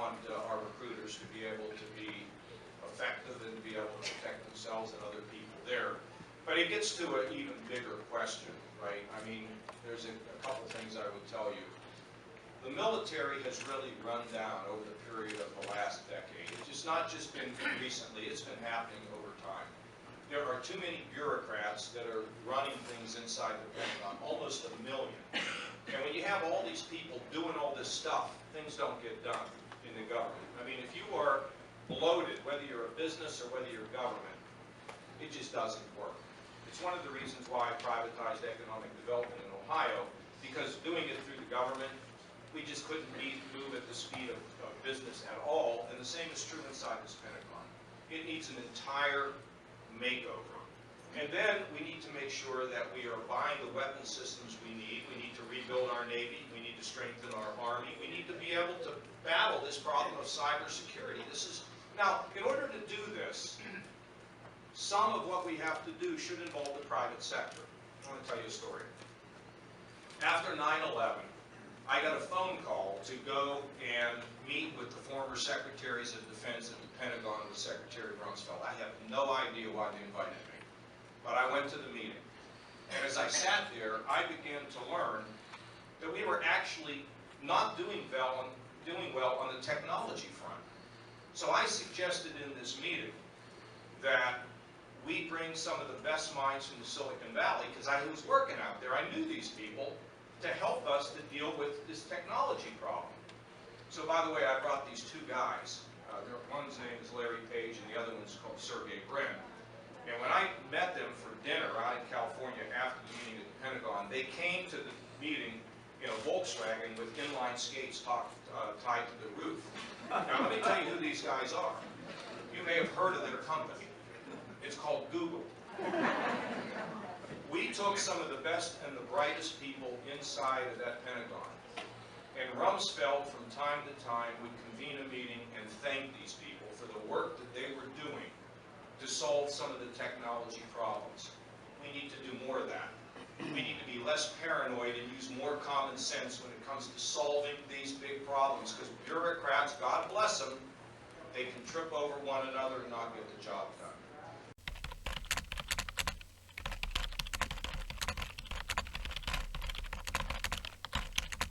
want our recruiters to be able to be effective and to be able to protect themselves and other people there. But it gets to an even bigger question, right? I mean, there's a couple things I would tell you. The military has really run down over the period of the last decade. It's not just been recently, it's been happening over time. There are too many bureaucrats that are running things inside the Pentagon, almost 1 million. And when you have all these people doing all this stuff, things don't get done in the government. I mean, if you are bloated, whether you're a business or whether you're government, it just doesn't work. It's one of the reasons why I privatized economic development in Ohio, because doing it through the government, we just couldn't move at the speed of business at all, and the same is true inside this Pentagon. It needs an entire makeover. And then we need to make sure that we are buying the weapon systems we need. We need to rebuild our Navy. We need to strengthen our Army. We need to be able to battle this problem of cybersecurity. Now, in order to do this, some of what we have to do should involve the private sector. I want to tell you a story. After 9/11, I got a phone call to go and meet with the former Secretaries of Defense at the Pentagon with Secretary Rumsfeld. I have no idea why they invited me, but I went to the meeting. And as I sat there, I began to learn that we were actually not doing well on the technology front. So I suggested in this meeting that we bring some of the best minds from the Silicon Valley, because I was working out there, I knew these people, to help us to deal with this technology problem. So by the way, I brought these two guys. One's name is Larry Page and the other one's called Sergey Brin. And when I met them for dinner out in California after the meeting at the Pentagon, they came to the meeting in a Volkswagen with inline skates tied to the roof. Now let me tell you who these guys are. You may have heard of their company. It's called Google. We took some of the best and the brightest people inside of that Pentagon. And Rumsfeld, from time to time, would convene a meeting and thank these people for the work that they were doing to solve some of the technology problems. We need to do more of that. We need to be less paranoid and use more common sense when it comes to solving these big problems, because bureaucrats, God bless them, they can trip over one another and not get the job done.